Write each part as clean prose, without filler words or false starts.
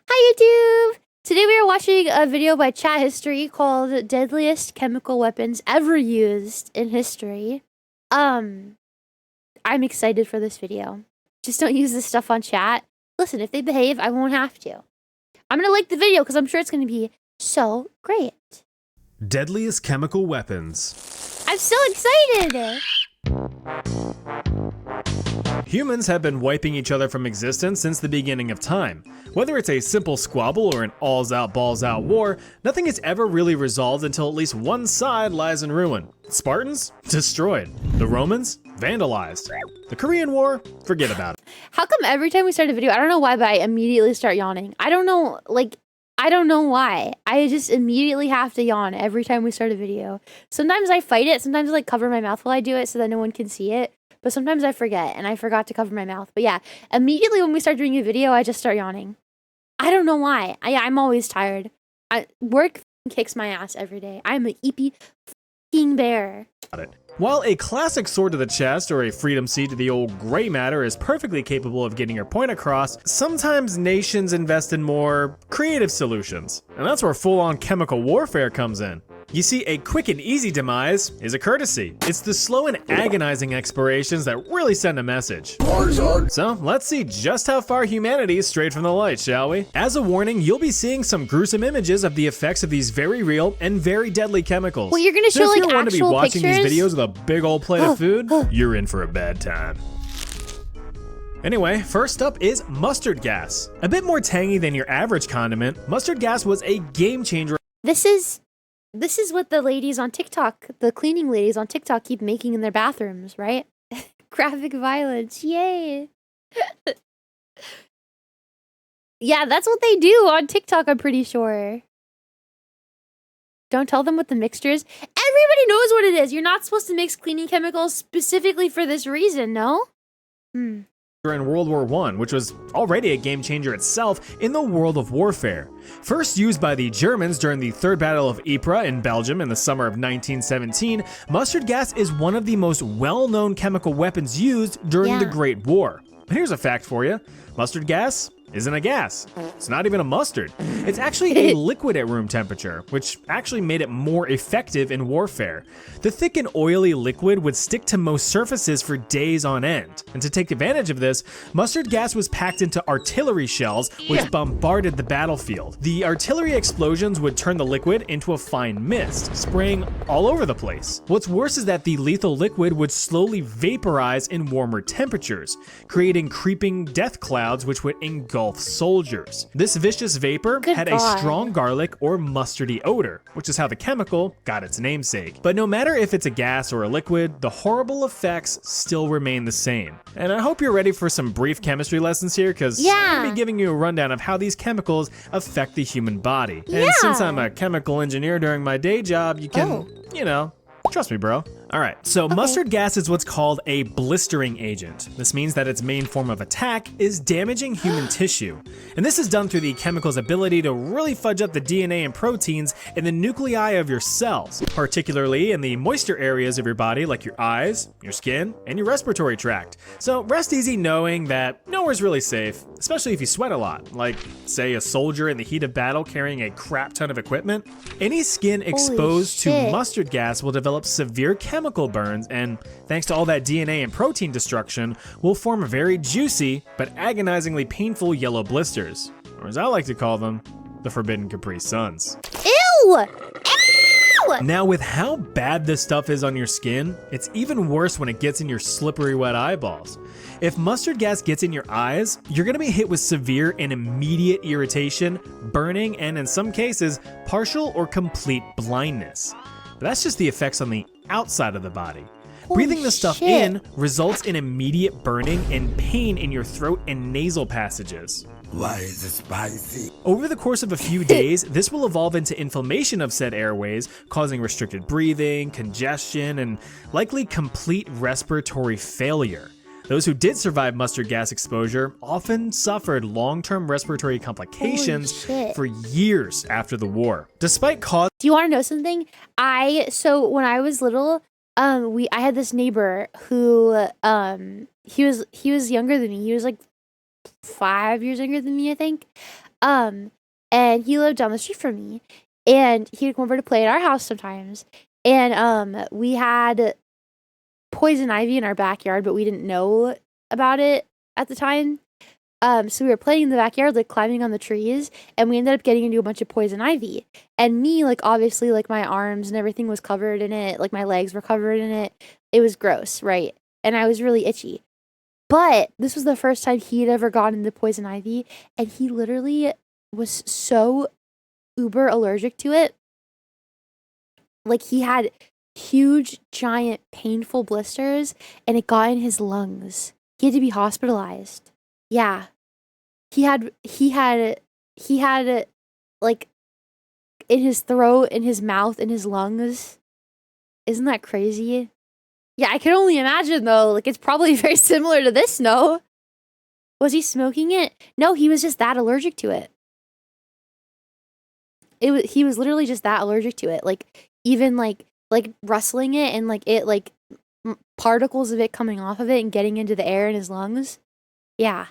Hi YouTube! Today we are watching a video by Chat History called Deadliest Chemical Weapons Ever Used in History. I'm excited for this video. Just don't use this stuff on chat. Listen, if they behave, I won't have to. I'm gonna like the video because I'm sure it's gonna be so great. Deadliest chemical weapons. I'm so excited! Humans have been wiping each other from existence since the beginning of time. Whether it's a simple squabble or an alls-out, balls-out war, nothing is ever really resolved until at least one side lies in ruin. Spartans? Destroyed. The Romans? Vandalized. The Korean War? Forget about it. How come every time we start a video, I don't know why, but I immediately start yawning? I don't know why. I just immediately have to yawn every time we start a video. Sometimes I fight it. Sometimes I like cover my mouth while I do it so that no one can see it. But sometimes I forget, and I forgot to cover my mouth. But yeah, immediately when we start doing a video, I just start yawning. I don't know why. I'm always tired. Work kicks my ass every day. I'm an eepy f***ing bear. While a classic sword to the chest or a freedom seat to the old gray matter is perfectly capable of getting your point across, sometimes nations invest in more creative solutions. And that's where full-on chemical warfare comes in. You see, a quick and easy demise is a courtesy. It's the slow and agonizing expirations that really send a message. So let's see just how far humanity is strayed from the light, shall we? As a warning, you'll be seeing some gruesome images of the effects of these very real and very deadly chemicals. Well, you're gonna show so if like you want to be actual watching pictures? these videos with a big old plate of food, you're in for a bad time. Anyway, first up is mustard gas. A bit more tangy than your average condiment, mustard gas was a game changer. This is what the ladies on TikTok, the cleaning ladies on TikTok keep making in their bathrooms, right? Graphic violence, yay. Yeah, that's what they do on TikTok, I'm pretty sure. Don't tell them what the mixture is. Everybody knows what it is. You're not supposed to mix cleaning chemicals specifically for this reason, no? In World War I, which was already a game changer itself in the world of warfare. First used by the Germans during the Third Battle of Ypres in Belgium in the summer of 1917, mustard gas is one of the most well-known chemical weapons used during the Great War. But here's a fact for you. Mustard gas isn't a gas. It's not even a mustard. It's actually a liquid at room temperature, which actually made it more effective in warfare. The thick and oily liquid would stick to most surfaces for days on end. And to take advantage of this, mustard gas was packed into artillery shells, which bombarded the battlefield. The artillery explosions would turn the liquid into a fine mist, spraying all over the place. What's worse is that the lethal liquid would slowly vaporize in warmer temperatures, creating creeping death clouds which would engulf soldiers. This vicious vapor had a strong garlic or mustardy odor, which is how the chemical got its namesake. But no matter if it's a gas or a liquid, the horrible effects still remain the same. And I hope you're ready for some brief chemistry lessons here, because I'm going to be giving you a rundown of how these chemicals affect the human body. And since I'm a chemical engineer during my day job, you can, you know, trust me, bro. All right, so mustard gas is what's called a blistering agent. This means that its main form of attack is damaging human tissue. And this is done through the chemical's ability to really fudge up the DNA and proteins in the nuclei of your cells, particularly in the moisture areas of your body like your eyes, your skin, and your respiratory tract. So rest easy knowing that nowhere's really safe, especially if you sweat a lot, like say a soldier in the heat of battle carrying a crap ton of equipment. Any skin exposed to mustard gas will develop severe chemical burns, and thanks to all that DNA and protein destruction, will form very juicy but agonizingly painful yellow blisters, or as I like to call them, the Forbidden Capri Suns. Ew! Ew! Now, with how bad this stuff is on your skin, it's even worse when it gets in your slippery wet eyeballs. If mustard gas gets in your eyes, you're gonna be hit with severe and immediate irritation, burning, and in some cases, partial or complete blindness. But that's just the effects on the outside of the body. Breathing the stuff in results in immediate burning and pain in your throat and nasal passages. Why is it spicy? Over the course of a few days, this will evolve into inflammation of said airways, causing restricted breathing, congestion, and likely complete respiratory failure. Those who did survive mustard gas exposure often suffered long-term respiratory complications for years after the war. Despite cause— Do you want to know something? So when I was little, I had this neighbor who he was younger than me. He was like 5 years younger than me, I think. And he lived down the street from me, and he'd come over to play at our house sometimes. And we had poison ivy in our backyard, but we didn't know about it at the time. So we were playing in the backyard, like climbing on the trees, and we ended up getting into a bunch of poison ivy. And me, like, obviously, like, my arms and everything was covered in it, like my legs were covered in it. It was gross, right? And I was really itchy. But this was the first time he had ever gotten into poison ivy, and he literally was so uber allergic to it. Like, he had huge, giant, painful blisters, and it got in his lungs. He had to be hospitalized. Yeah. He had like in his throat, in his mouth, in his lungs. Isn't that crazy? Yeah, I can only imagine though. Like, it's probably very similar to this, no? Was he smoking it? No, he was just that allergic to it. He was literally just that allergic to it. Like, even like rustling it and like it like particles of it coming off of it and getting into the air in his lungs. Yeah.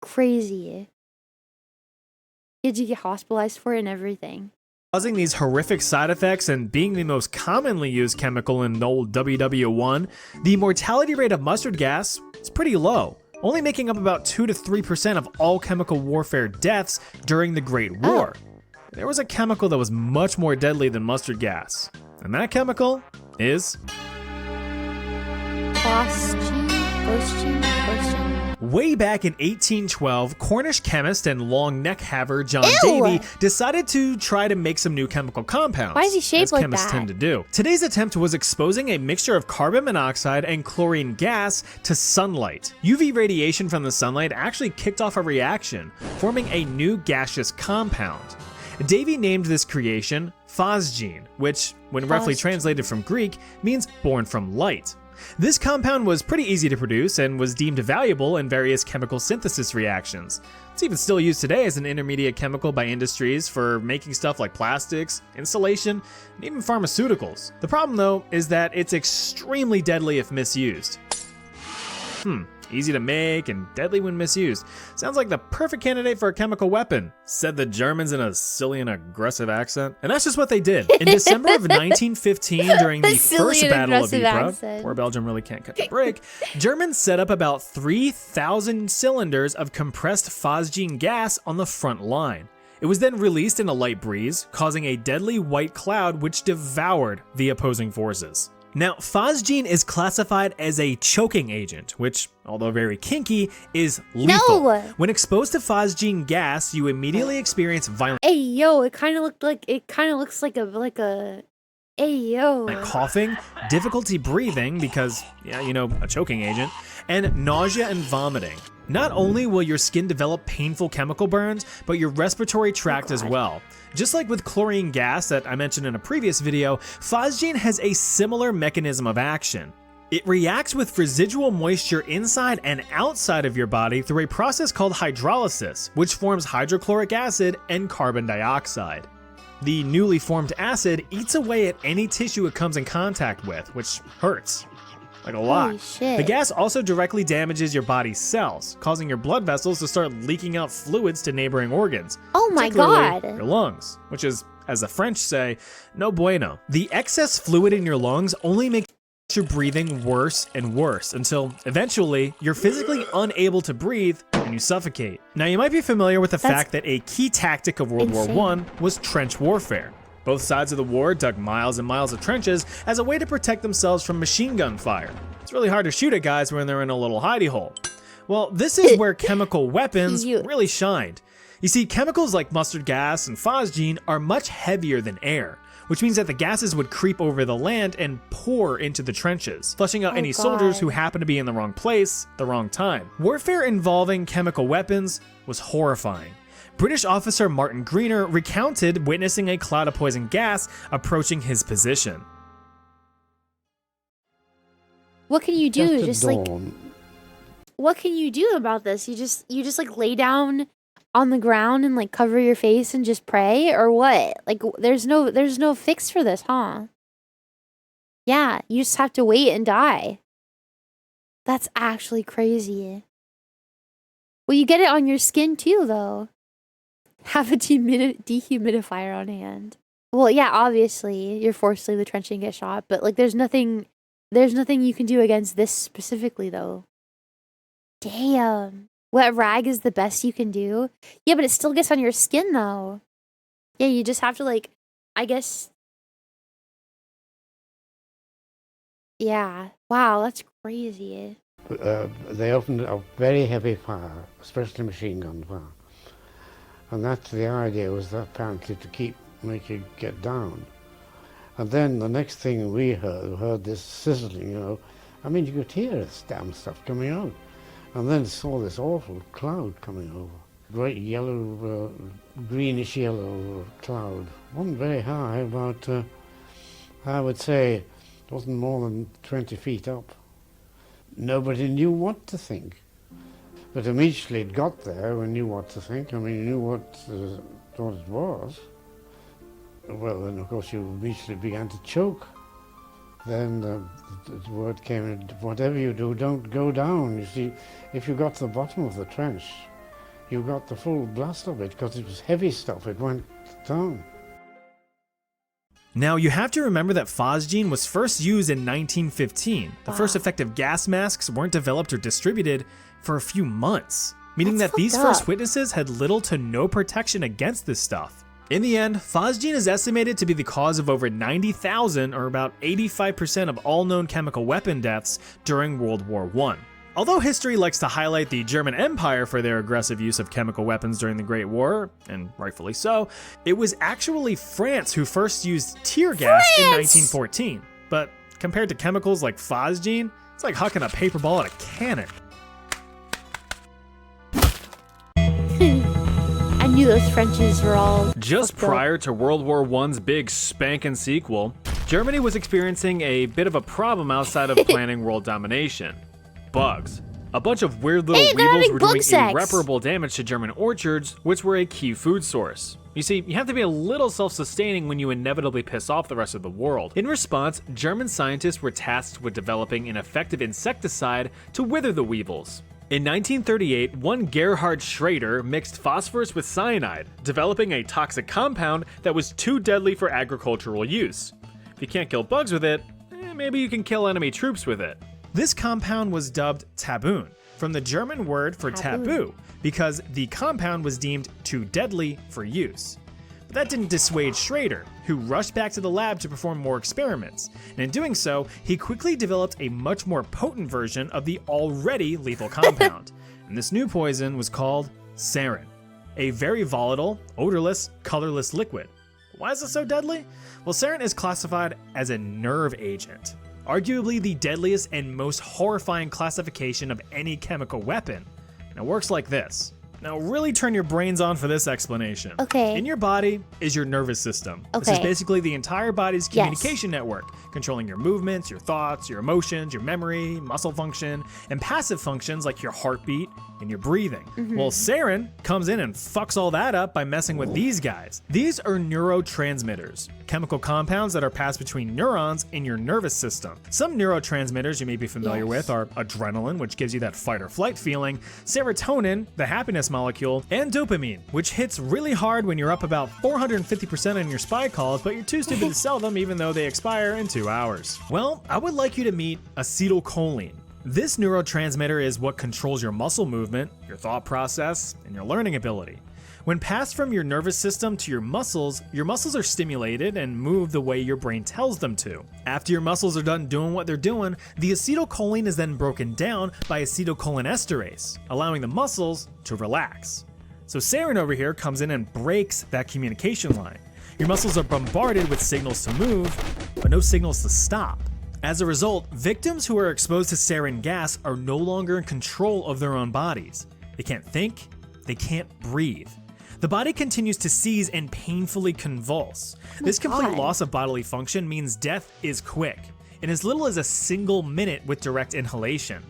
Crazy. He had to get hospitalized for it and everything. Causing these horrific side effects and being the most commonly used chemical in old WW1, the mortality rate of mustard gas is pretty low, only making up about 2 to 3% of all chemical warfare deaths during the Great War. There was a chemical that was much more deadly than mustard gas, and that chemical is Fosgene. Way back in 1812, Cornish chemist and long neck haver John Ew! Davy decided to try to make some new chemical compounds. Why is he shaped as like chemists that? tend to do. Today's attempt was exposing a mixture of carbon monoxide and chlorine gas to sunlight. UV radiation from the sunlight actually kicked off a reaction, forming a new gaseous compound. Davy named this creation Fosgene, which, when roughly translated from Greek, means born from light. This compound was pretty easy to produce and was deemed valuable in various chemical synthesis reactions. It's even still used today as an intermediate chemical by industries for making stuff like plastics, insulation, and even pharmaceuticals. The problem though is that it's extremely deadly if misused. Easy to make and deadly when misused. Sounds like the perfect candidate for a chemical weapon, said the Germans in a silly and aggressive accent. And that's just what they did. In December of 1915, during the First Battle of Ypres, poor Belgium really can't catch a break, Germans set up about 3,000 cylinders of compressed Fosgene gas on the front line. It was then released in a light breeze, causing a deadly white cloud which devoured the opposing forces. Now, Fosgene is classified as a choking agent, which, although very kinky, is lethal. No! When exposed to Fosgene gas, you immediately experience violent Hey yo, it kind of looks like a hey yo. coughing, difficulty breathing because, yeah, you know, a choking agent, and nausea and vomiting. Not only will your skin develop painful chemical burns, but your respiratory tract as well. Just like with chlorine gas that I mentioned in a previous video, Fosgene has a similar mechanism of action. It reacts with residual moisture inside and outside of your body through a process called hydrolysis, which forms hydrochloric acid and carbon dioxide. The newly formed acid eats away at any tissue it comes in contact with, which hurts. Like a lot. Holy shit. The gas also directly damages your body's cells, causing your blood vessels to start leaking out fluids to neighboring organs. Oh my particularly god. Your lungs, which is, as the French say, no bueno. The excess fluid in your lungs only makes your breathing worse and worse until eventually you're physically unable to breathe and you suffocate. Now you might be familiar with the fact that a key tactic of World War I was trench warfare. Both sides of the war dug miles and miles of trenches as a way to protect themselves from machine gun fire. It's really hard to shoot at guys when they're in a little hidey hole. Well, this is where chemical weapons really shined. You see, chemicals like mustard gas and Fosgene are much heavier than air, which means that the gases would creep over the land and pour into the trenches, flushing out any soldiers who happen to be in the wrong place, the wrong time. Warfare involving chemical weapons was horrifying. British officer Martin Greener recounted witnessing a cloud of poison gas approaching his position. What can you do? Just a dawn. What can you do about this? You just like lay down on the ground and like cover your face and just pray, or what? Like there's no fix for this, huh? Yeah, you just have to wait and die. That's actually crazy. Well, you get it on your skin too, though. Have a dehumidifier on hand. Well, yeah, obviously you're forced to leave the trench and get shot, but like there's nothing you can do against this specifically, though. Damn. Wet rag is the best you can do? Yeah, but it still gets on your skin, though. Yeah, you just have to, like, I guess... Yeah. Wow, that's crazy. They opened a very heavy fire, especially machine gun fire. And that's the idea, was that apparently to make you get down. And then the next thing we heard this sizzling, you know. I mean, you could hear this damn stuff coming out. And then saw this awful cloud coming over. Great yellow, greenish yellow cloud. Wasn't very high, about, I would say, it wasn't more than 20 feet up. Nobody knew what to think. But immediately it got there, we knew what to think. I mean, you knew what it was. Well, then of course you immediately began to choke. Then the word came, whatever you do, don't go down. You see, if you got to the bottom of the trench, you got the full blast of it, because it was heavy stuff, it went down. Now, you have to remember that Fosgene was first used in 1915. The first effective gas masks weren't developed or distributed for a few months, meaning that these first witnesses had little to no protection against this stuff. In the end, Fosgene is estimated to be the cause of over 90,000, or about 85% of all known chemical weapon deaths during World War I. Although history likes to highlight the German Empire for their aggressive use of chemical weapons during the Great War, and rightfully so, it was actually France who first used tear gas in 1914. But compared to chemicals like Fosgene, it's like hucking a paper ball at a cannon. I knew those Frenchies were all... Just prior to World War I's big spankin' sequel, Germany was experiencing a bit of a problem outside of planning world domination. Bugs. A bunch of weird little weevils were doing irreparable damage to German orchards, which were a key food source. You see, you have to be a little self-sustaining when you inevitably piss off the rest of the world. In response, German scientists were tasked with developing an effective insecticide to wither the weevils. In 1938, one Gerhard Schrader mixed phosphorus with cyanide, developing a toxic compound that was too deadly for agricultural use. If you can't kill bugs with it, maybe you can kill enemy troops with it. This compound was dubbed taboon, from the German word for taboo, because the compound was deemed too deadly for use. But that didn't dissuade Schrader, who rushed back to the lab to perform more experiments, and in doing so, he quickly developed a much more potent version of the already lethal compound. And this new poison was called Sarin, a very volatile, odorless, colorless liquid. Why is it so deadly? Well, Sarin is classified as a nerve agent, arguably the deadliest and most horrifying classification of any chemical weapon. And it works like this. Now really turn your brains on for this explanation. Okay. In your body is your nervous system. Okay. This is basically the entire body's communication network, controlling your movements, your thoughts, your emotions, your memory, muscle function, and passive functions like your heartbeat and your breathing. Well, Sarin comes in and fucks all that up by messing with these guys. These are neurotransmitters, chemical compounds that are passed between neurons in your nervous system. Some neurotransmitters you may be familiar with are adrenaline, which gives you that fight or flight feeling, serotonin, the happiness molecule, and dopamine, which hits really hard when you're up about 450% on your spy calls, but you're too stupid to sell them even though they expire in 2 hours. Well, I would like you to meet acetylcholine. This neurotransmitter is what controls your muscle movement, your thought process, and your learning ability. When passed from your nervous system to your muscles are stimulated and move the way your brain tells them to. After your muscles are done doing what they're doing, the acetylcholine is then broken down by acetylcholinesterase, allowing the muscles to relax. So Sarin over here comes in and breaks that communication line. Your muscles are bombarded with signals to move, but no signals to stop. As a result, victims who are exposed to sarin gas are no longer in control of their own bodies. They can't think, they can't breathe. The body continues to seize and painfully convulse. This complete loss of bodily function means death is quick, in as little as a single minute with direct inhalation.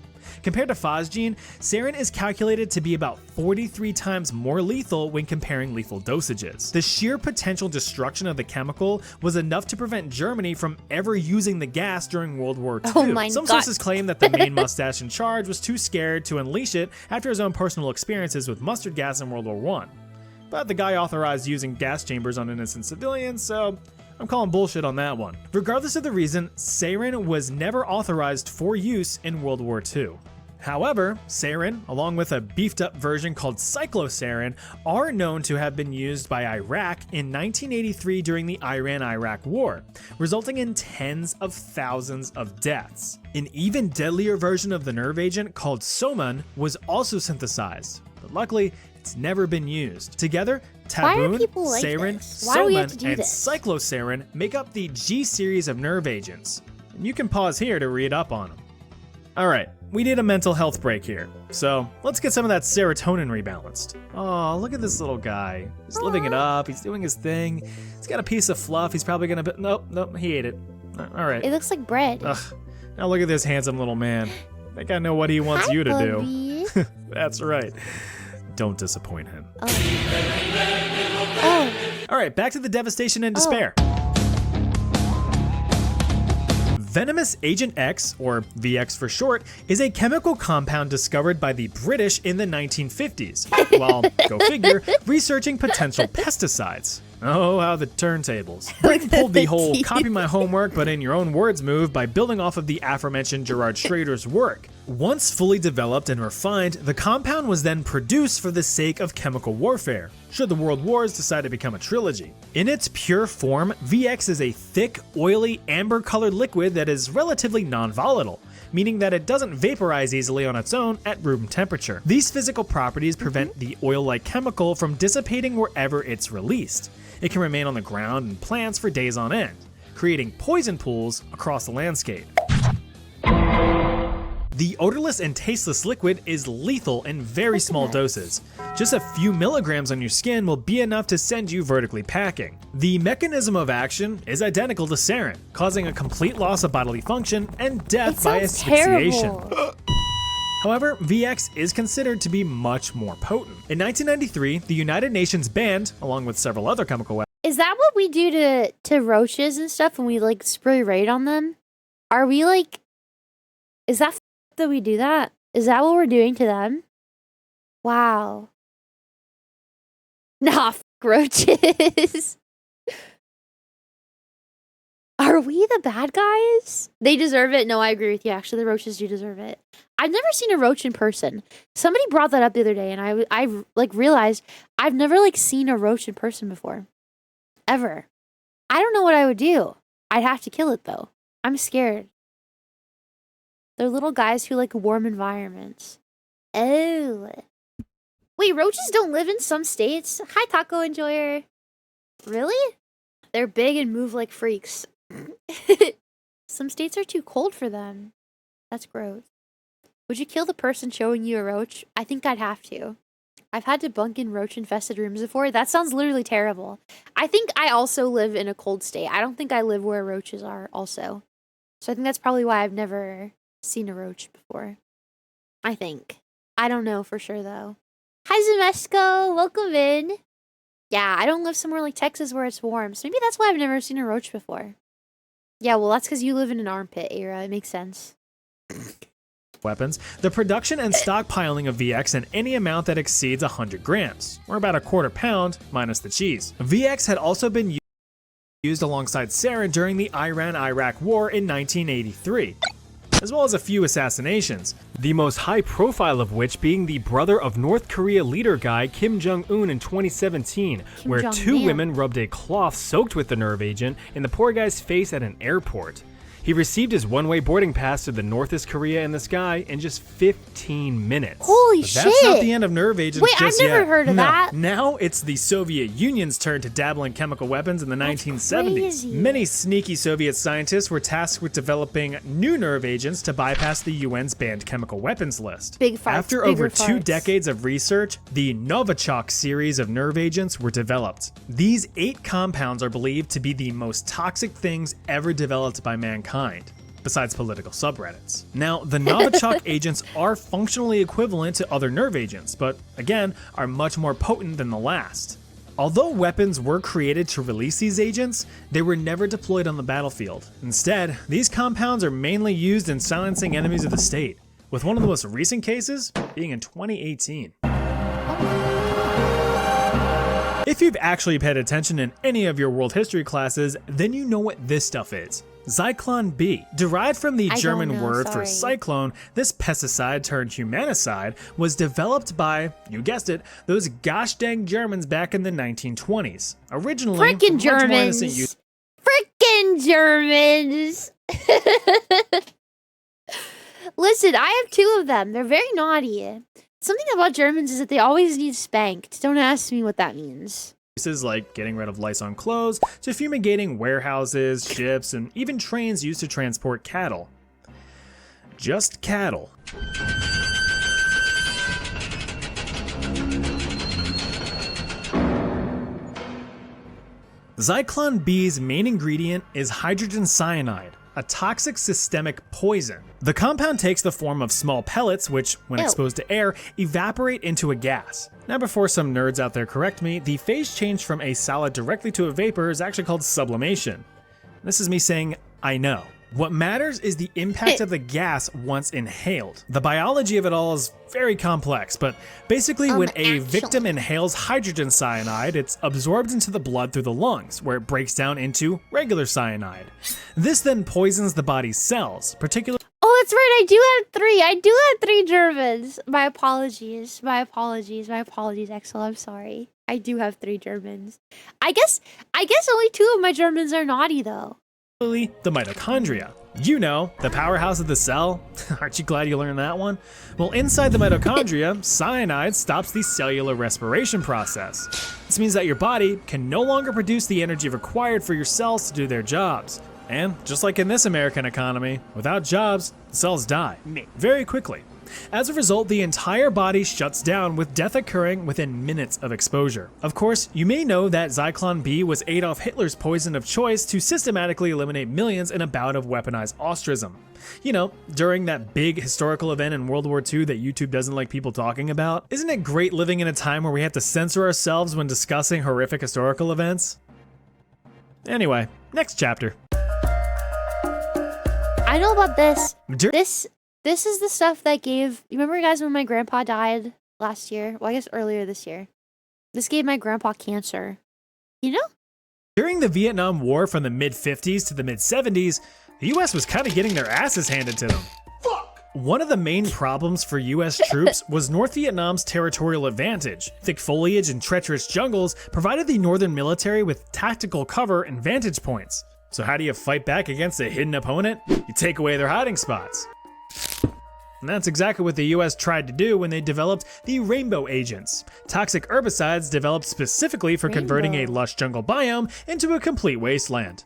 Compared to Fosgene, Sarin is calculated to be about 43 times more lethal when comparing lethal dosages. The sheer potential destruction of the chemical was enough to prevent Germany from ever using the gas during World War II. Oh my Some God. sources claim that the main mustache in charge was too scared to unleash it after his own personal experiences with mustard gas in World War I. But the guy authorized using gas chambers on innocent civilians, so I'm calling bullshit on that one. Regardless of the reason, sarin was never authorized for use in World War II. However, sarin, along with a beefed up version called cyclosarin, are known to have been used by Iraq in 1983 during the Iran-Iraq War, resulting in tens of thousands of deaths. An even deadlier version of the nerve agent called Soman was also synthesized, but luckily it's never been used. Together, Why are Taboon, people like Sarin, this? Why do we have to Soman, do and this? cyclosarin make up the G series of nerve agents. And you can pause here to read up on them. Alright, we need a mental health break here, so let's get some of that serotonin rebalanced. Oh, look at this little guy. He's living it up, he's doing his thing. He's got a piece of fluff, he's probably gonna be- nope, he ate it. Alright. It looks like bread. Ugh, now look at this handsome little man. I think I know what he wants Hi, you to Bubby. do. That's right. Don't disappoint him. Oh. Alright, back to the devastation and despair. Venomous Agent X, or VX for short, is a chemical compound discovered by the British in the 1950s, while, go figure, researching potential pesticides. Oh, how the turntables. Britain pulled the whole copy my homework but in your own words move by building off of the aforementioned Gerard Schrader's work. Once fully developed and refined, the compound was then produced for the sake of chemical warfare, should the world wars decide to become a trilogy. In its pure form, VX is a thick, oily, amber-colored liquid that is relatively non-volatile, meaning that it doesn't vaporize easily on its own at room temperature. These physical properties prevent the oil-like chemical from dissipating wherever it's released. It can remain on the ground and plants for days on end, creating poison pools across the landscape. The odorless and tasteless liquid is lethal in very small doses. Just a few milligrams on your skin will be enough to send you vertically packing. The mechanism of action is identical to sarin, causing a complete loss of bodily function and death by It sounds asphyxiation. terrible. However, VX is considered to be much more potent. In 1993, the United Nations banned, along with several other chemical weapons, Is that what we do to roaches and stuff when we like spray raid on them? Are we like, is that that we do that? Is that what we're doing to them? Wow. Nah, roaches. Are we the bad guys? They deserve it. No, I agree with you. Actually, the roaches do deserve it. I've never seen a roach in person. Somebody brought that up the other day, and I like realized I've never like seen a roach in person before, ever. I don't know what I would do. I'd have to kill it though. I'm scared. They're little guys who like warm environments. Oh, wait, roaches don't live in some states. Hi, taco enjoyer. Really? They're big and move like freaks. Some states are too cold for them. That's gross. Would you kill the person showing you a roach? I think I'd have to. I've had to bunk in roach-infested rooms before. That sounds literally terrible. I think I also live in a cold state. I don't think I live where roaches are also. So I think that's probably why I've never seen a roach before. I think. I don't know for sure though. Hi Zemesco, welcome in. Yeah, I don't live somewhere like Texas where it's warm, so maybe that's why I've never seen a roach before. Yeah, well that's because you live in an armpit era. It makes sense. weapons, the production and stockpiling of VX in any amount that exceeds 100 grams, or about a quarter pound minus the cheese. VX had also been used alongside sarin during the Iran-Iraq War in 1983. As well as a few assassinations, the most high profile of which being the brother of North Korea leader guy Kim Jong-un in 2017, where two women rubbed a cloth soaked with the nerve agent in the poor guy's face at an airport. He received his one-way boarding pass to the Northeast Korea in the sky in just 15 minutes. Holy but shit! That's not the end of nerve agents. Wait, just I've never yet. heard of No. that. Now it's the Soviet Union's turn to dabble in chemical weapons in the 1970s. Crazy. Many sneaky Soviet scientists were tasked with developing new nerve agents to bypass the UN's banned chemical weapons list. Big farts, After bigger over 2 farts. decades of research, the Novichok series of nerve agents were developed. These 8 compounds are believed to be the most toxic things ever developed by mankind. besides political subreddits. Now, the Novichok agents are functionally equivalent to other nerve agents, but again, are much more potent than the last. Although weapons were created to release these agents, they were never deployed on the battlefield. Instead, these compounds are mainly used in silencing enemies of the state, with one of the most recent cases being in 2018. If you've actually paid attention in any of your world history classes, then you know what this stuff is. Cyclon B. Derived from the German word for cyclone, this pesticide turned humanicide was developed by, you guessed it, those gosh dang Germans back in the 1920s. Originally, frickin' Germans! Frickin' Germans! Listen, I have 2 of them. They're very naughty. Something about Germans is that they always need spanked. Don't ask me what that means. Uses like getting rid of lice on clothes, to fumigating warehouses, ships, and even trains used to transport cattle. Just cattle. Cyclon B's main ingredient is hydrogen cyanide, a toxic systemic poison. The compound takes the form of small pellets which, when exposed to air, evaporate into a gas. Now before some nerds out there correct me, the phase change from a solid directly to a vapor is actually called sublimation. This is me saying, I know. What matters is the impact of the gas once inhaled. The biology of it all is very complex, but basically when a victim inhales hydrogen cyanide, it's absorbed into the blood through the lungs, where it breaks down into regular cyanide. This then poisons the body's cells, particularly— Oh, that's right, I do have 3 Germans. My apologies, Axel, I'm sorry. I do have 3 Germans. I guess only 2 of my Germans are naughty, though. the mitochondria. You know, the powerhouse of the cell. Aren't you glad you learned that one? Well, inside the mitochondria, cyanide stops the cellular respiration process. This means that your body can no longer produce the energy required for your cells to do their jobs. And just like in this American economy, without jobs, the cells die very quickly. As a result, the entire body shuts down, with death occurring within minutes of exposure. Of course, you may know that Cyclon B was Adolf Hitler's poison of choice to systematically eliminate millions in a bout of weaponized ostracism. You know, during that big historical event in World War II that YouTube doesn't like people talking about. Isn't it great living in a time where we have to censor ourselves when discussing horrific historical events? Anyway, next chapter. I know about this. This is the stuff that gave... You remember, guys, when my grandpa died last year? Well, I guess earlier this year. This gave my grandpa cancer. You know? During the Vietnam War from the mid-50s to the mid-70s, the US was kind of getting their asses handed to them. Fuck! One of the main problems for US troops was North Vietnam's territorial advantage. Thick foliage and treacherous jungles provided the northern military with tactical cover and vantage points. So how do you fight back against a hidden opponent? You take away their hiding spots. And that's exactly what the US tried to do when they developed the rainbow agents, toxic herbicides developed specifically for converting a lush jungle biome into a complete wasteland.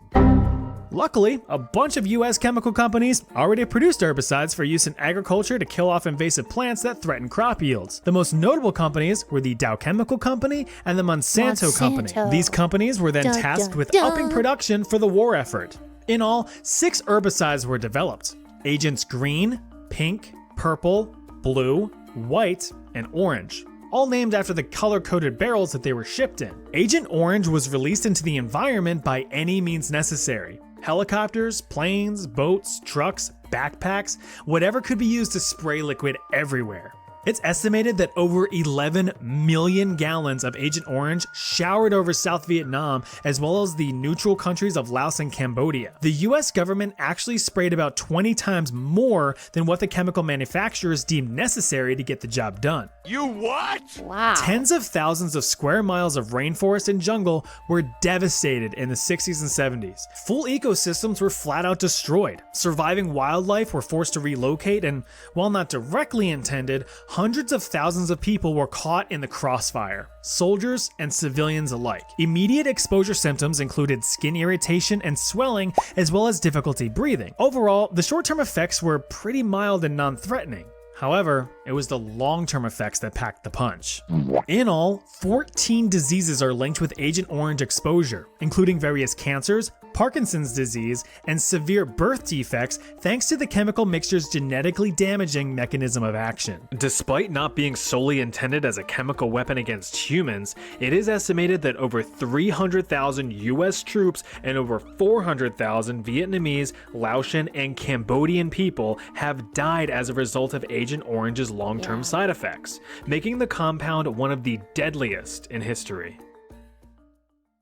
Luckily, a bunch of US chemical companies already produced herbicides for use in agriculture to kill off invasive plants that threaten crop yields. The most notable companies were the Dow Chemical Company and the Monsanto Company. These companies were then tasked with upping production for the war effort. In all, 6 herbicides were developed: Agents Green, Pink, Purple, Blue, White, and Orange, all named after the color-coded barrels that they were shipped in. Agent Orange was released into the environment by any means necessary. Helicopters, planes, boats, trucks, backpacks, whatever could be used to spray liquid everywhere. It's estimated that over 11 million gallons of Agent Orange showered over South Vietnam, as well as the neutral countries of Laos and Cambodia. The US government actually sprayed about 20 times more than what the chemical manufacturers deemed necessary to get the job done. You what? Wow. Tens of thousands of square miles of rainforest and jungle were devastated in the 60s and 70s. Full ecosystems were flat out destroyed. Surviving wildlife were forced to relocate, and while not directly intended, hundreds of thousands of people were caught in the crossfire, soldiers and civilians alike. Immediate exposure symptoms included skin irritation and swelling, as well as difficulty breathing. Overall, the short-term effects were pretty mild and non-threatening. However, it was the long-term effects that packed the punch. In all, 14 diseases are linked with Agent Orange exposure, including various cancers, Parkinson's disease, and severe birth defects thanks to the chemical mixture's genetically damaging mechanism of action. Despite not being solely intended as a chemical weapon against humans, it is estimated that over 300,000 US troops and over 400,000 Vietnamese, Laotian, and Cambodian people have died as a result of Agent Orange's long-term side effects, making the compound one of the deadliest in history.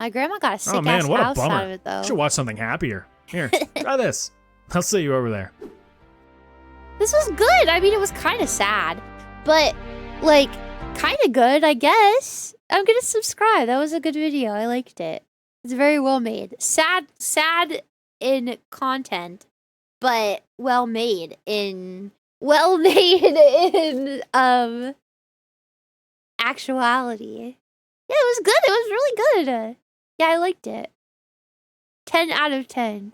My grandma got a sick Oh man, ass what a house bummer. out of it though. Should watch something happier. Here, try this. I'll see you over there. This was good. I mean, it was kind of sad, but like kind of good, I guess. I'm gonna subscribe. That was a good video. I liked it. It's very well made. Sad in content, but well made in actuality. Yeah, it was good. It was really good. Yeah, I liked it. 10 out of 10.